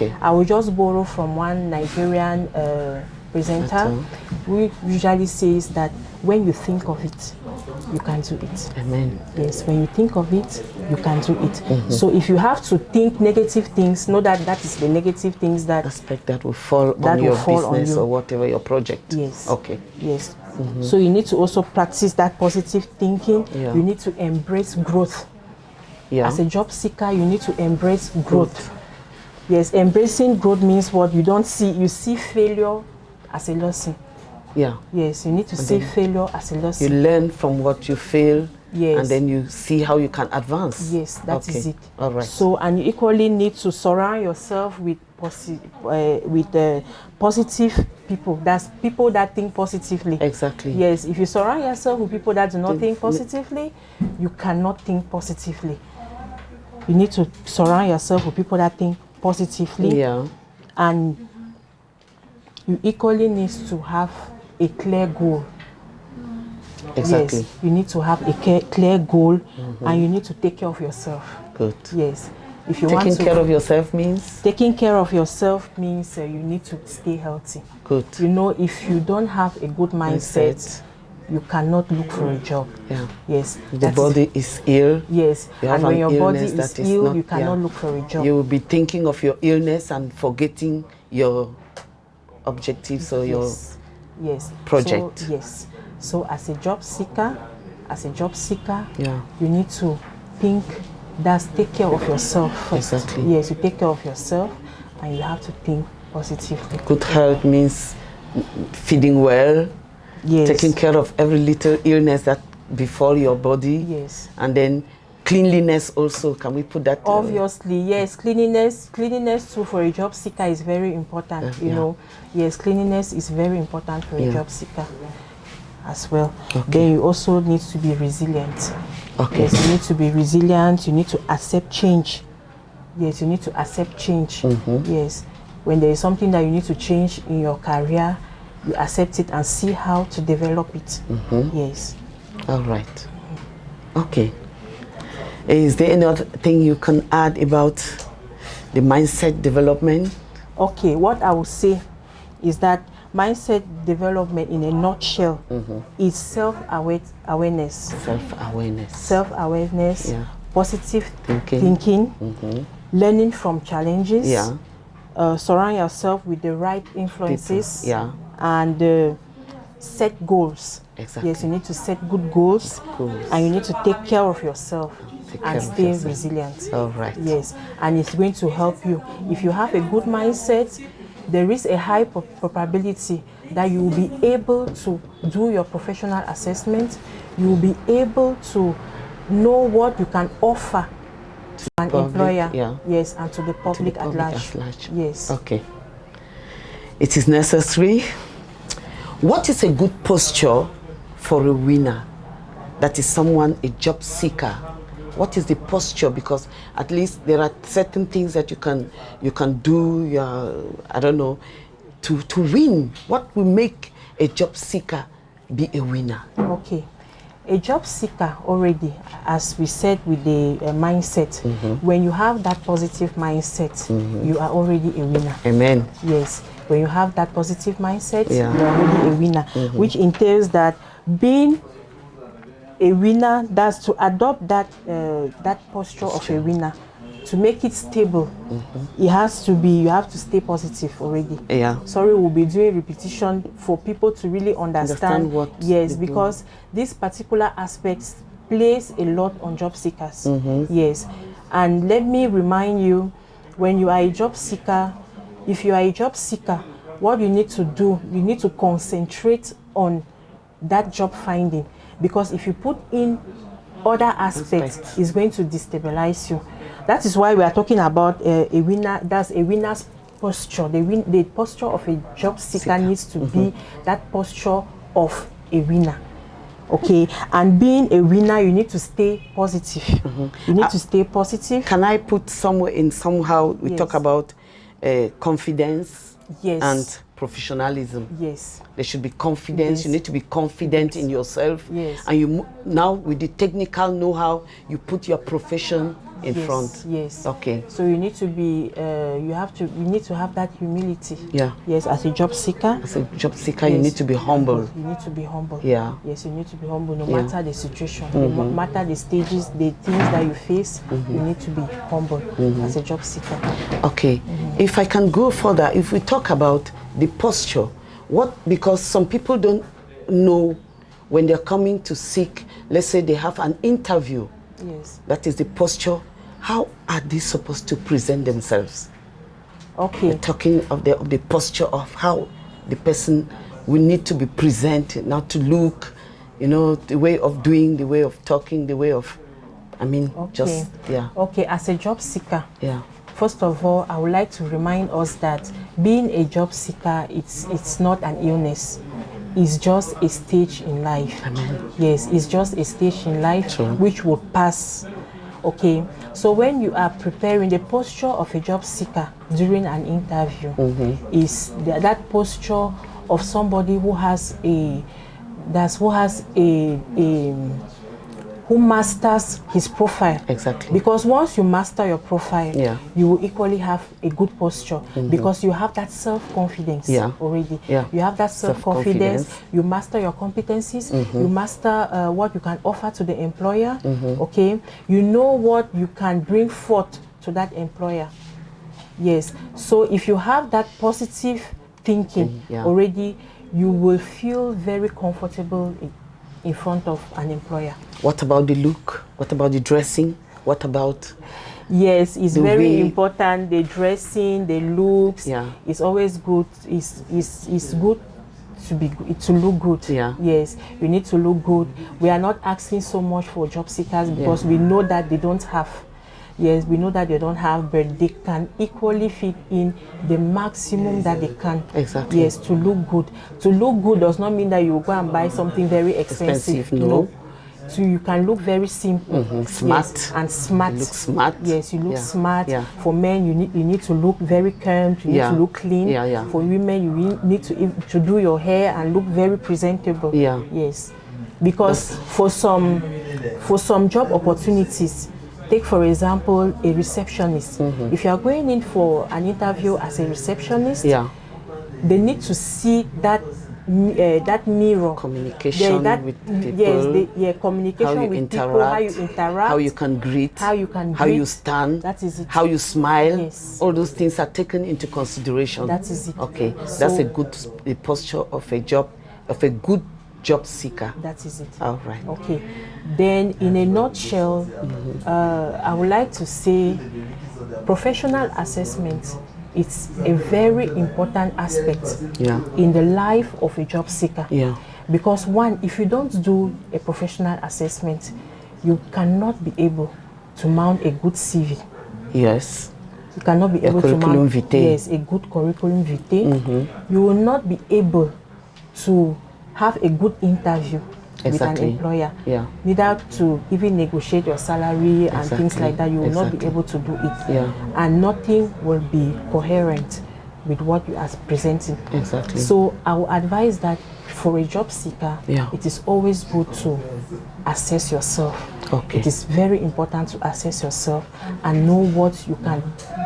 Okay. I will just borrow from one Nigerian presenter who usually says that when you think of it, you can do it. Amen. Yes, when you think of it, you can do it. So if you have to think negative things, know that that is the negative things that aspect that will fall on your business or whatever your project. Yes. Okay. Yes. So you need to also practice that positive thinking. Yeah. You need to embrace growth. Yeah. As a job seeker, you need to embrace growth. Yes, embracing growth means what you see failure as a lesson. Yeah. Yes, you need to see failure as a lesson. You learn from what you fail. Yes. And then you see how you can advance. Yes, that is it. All right. So, and you equally need to surround yourself with positive people. That's people that think positively. Exactly. Yes, if you surround yourself with people that do not think positively, you cannot think positively. You need to surround yourself with people that think positively. Yeah. And you equally need to have a clear goal. Exactly. Yes, you need to have a clear goal, and you need to take care of yourself. Good. Yes. If you taking care of yourself means? Taking care of yourself means you need to stay healthy. Good. You know, if you don't have a good mindset, you cannot look for a job. Yeah. Yes. The body is ill. Yes. And when your body is ill, you cannot look for a job. You will be thinking of your illness and forgetting your objectives or your project. So, yes. So as a job seeker, yeah, you need to think take care of yourself first. Exactly. Yes, you take care of yourself and you have to think positively. Good health means feeding well, taking care of every little illness that befall your body. Yes. And then cleanliness also, can we put that? Obviously, yes, cleanliness too for a job seeker is very important, you know. Yes, cleanliness is very important for a job seeker as well. Okay. Then you also need to be resilient. Okay. Yes, you need to be resilient, you need to accept change. Yes, you need to accept change. Yes, when there is something that you need to change in your career, you accept it and see how to develop it. Yes. All right. Okay. Is there any other thing you can add about the mindset development? Okay, what I would say is that mindset development in a nutshell is self-awareness. Self-awareness, positive thinking, learning from challenges, surround yourself with the right influences, and set goals. Exactly. Yes, you need to set good goals, and you need to take care of yourself and stay resilient. All right. Yes, and it's going to help you. If you have a good mindset, there is a high probability that you will be able to do your professional assessment. You will be able to know what you can offer to an employer, yes, and to the public at large. Yes. Okay. It is necessary. What is a good posture for a winner? That is someone, a job seeker. What is the posture? Because at least there are certain things that you can do. I don't know, to win. What will make a job seeker be a winner? Okay, a job seeker already, as we said with the mindset. When you have that positive mindset, you are already a winner. Amen. Yes, when you have that positive mindset, you are already a winner, which entails that being a winner, that's to adopt that posture of a winner, to make it stable. You have to stay positive already. Sorry, we'll be doing repetition for people to really understand what because this particular aspect plays a lot on job seekers. Yes, and let me remind you, when you are a job seeker, if you are a job seeker, what you need to do, you need to concentrate on that job finding. Because if you put in other aspects, it's going to destabilize you. That is why we are talking about a winner. That's a winner's posture. The posture of a job seeker needs to be that posture of a winner. Okay, and being a winner, you need to stay positive. You need to stay positive. Can I put somewhere in somehow we talk about confidence and professionalism. Yes. There should be confidence. Yes. You need to be confident in yourself. Yes. And you now with the technical know-how, you put your profession in front. Yes. Okay. So you need to be, you need to have that humility. Yeah. Yes, as a job seeker. As a job seeker, Yes. you need to be humble. You need to be humble. Yeah. Yes, you need to be humble no Yeah. matter the situation, no matter the stages, the things that you face, you need to be humble as a job seeker. Okay. If I can go further, if we talk about the posture, because some people don't know when they're coming to seek, let's say they have an interview. Yes. That is the posture. How are they supposed to present themselves? Okay. We're talking of the posture of how the person will need to be presented, not to look, the way of doing, the way of talking, the way of, Okay. Okay, as a job seeker, yeah. First of all, I would like to remind us that being a job seeker, it's not an illness. It's just a stage in life. Amen. Yes, it's just a stage in life. True. Which will pass. Okay, so when you are preparing, the posture of a job seeker during an interview is that posture of somebody who masters his profile. Exactly. Because once you master your profile, Yeah. you will equally have a good posture because you have that self-confidence already. Yeah. You have that self-confidence. You master your competencies. You master what you can offer to the employer. Okay. You know what you can bring forth to that employer. Yes. So if you have that positive thinking already, you will feel very comfortable in front of an employer. What about the look? What about the dressing? What about? Yes, it's very important. The dressing, the looks. Yeah. It's always good. It's good to look good. Yeah. Yes, you need to look good. We are not asking so much for job seekers because we know that they don't have. Yes, we know that they don't have, but they can equally fit in the maximum that they can. Exactly. Yes, to look good. To look good does not mean that you will go and buy something very expensive. No. So you can look very simple, smart, yes, and smart. You look smart. Yes, you look smart. Yeah. For men, you need to look very combed. You need to look clean. Yeah. For women, you need to do your hair and look very presentable. Yeah. Yes, because for some job opportunities, take for example a receptionist. If you are going in for an interview as a receptionist, they need to see that mirror communication with people. Yes, communication with people, how you interact, how you can greet, how you stand, that is it. How you smile. Yes. All those things are taken into consideration. That is it. Okay, So, that's a good posture of a good job seeker. That is it. All right. Okay. Then, in a nutshell, I would like to say professional assessment. It's a very important aspect in the life of a job seeker. Yeah. Because one, if you don't do a professional assessment, you cannot be able to mount a good CV. Yes. You cannot be able to mount a good curriculum vitae. You will not be able to have a good interview with an employer. Yeah. Neither to even negotiate your salary and things like that. You will not be able to do it. Yeah. And nothing will be coherent with what you are presenting. Exactly. So I will advise that for a job seeker, it is always good to assess yourself. Okay. It is very important to assess yourself and know what you can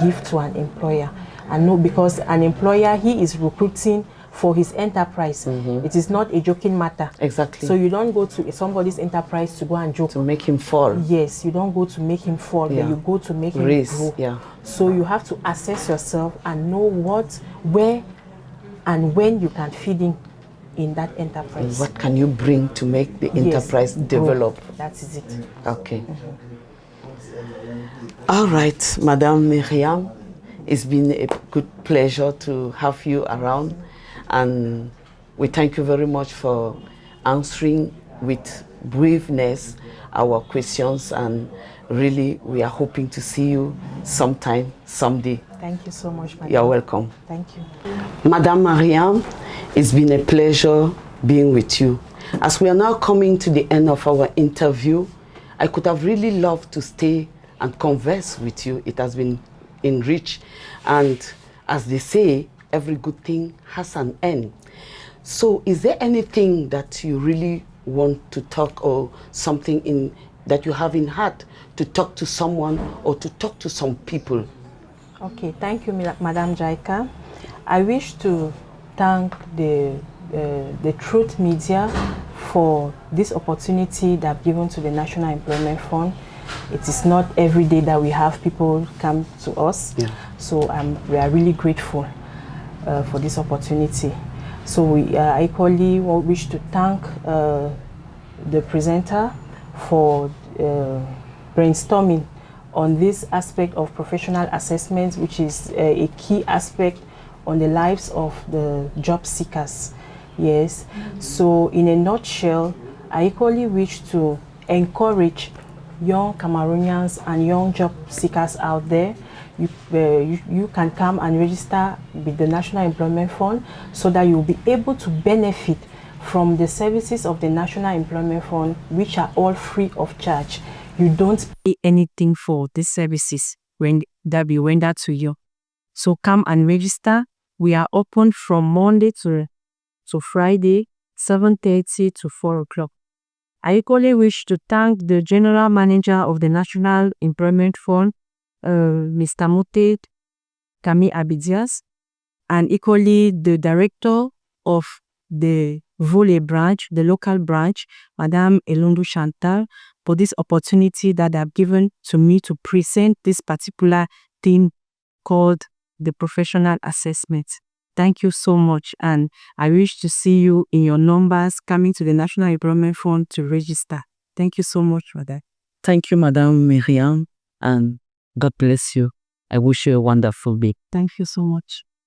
give to an employer. And know, because an employer, he is recruiting for his enterprise. It is not a joking matter. Exactly. So you don't go to somebody's enterprise to go and joke. To make him fall. Yes, you don't go to make him fall, but you go to make him grow. Yeah. So you have to assess yourself and know what, where, and when you can fit in that enterprise. What can you bring to make the enterprise develop? That is it. Okay. All right, Madame Miriam, it's been a good pleasure to have you around. And we thank you very much for answering with braveness our questions, and really we are hoping to see you sometime, someday. Thank you so much, Madam. You're welcome. Thank you. Madame Mariam, it's been a pleasure being with you. As we are now coming to the end of our interview, I could have really loved to stay and converse with you. It has been enriched, and as they say, every good thing has an end. So is there anything that you really want to talk, or something that you have in heart to talk to someone or to talk to some people? Okay, thank you, Madam Jaika. I wish to thank the Truth Media for this opportunity that I've given to the National Employment Fund. It is not every day that we have people come to us, so we are really grateful for this opportunity. So we equally wish to thank the presenter for brainstorming on this aspect of professional assessment, which is a key aspect on the lives of the job seekers. Yes. So in a nutshell, I equally wish to encourage young Cameroonians and young job seekers out there. You can come and register with the National Employment Fund so that you'll be able to benefit from the services of the National Employment Fund, which are all free of charge. You don't pay anything for these services when that be rendered to you. So come and register. We are open from Monday to Friday, 7:30 to 4 o'clock. I equally wish to thank the General Manager of the National Employment Fund, Mr. Motet Kami Abidias, and equally the Director of the Volley branch, the local branch, Madame Elundu Chantal, for this opportunity that they have given to me to present this particular thing called the professional assessment. Thank you so much, and I wish to see you in your numbers coming to the National Employment Fund to register. Thank you so much for that. Thank you, Madam Miriam, and God bless you. I wish you a wonderful week. Thank you so much.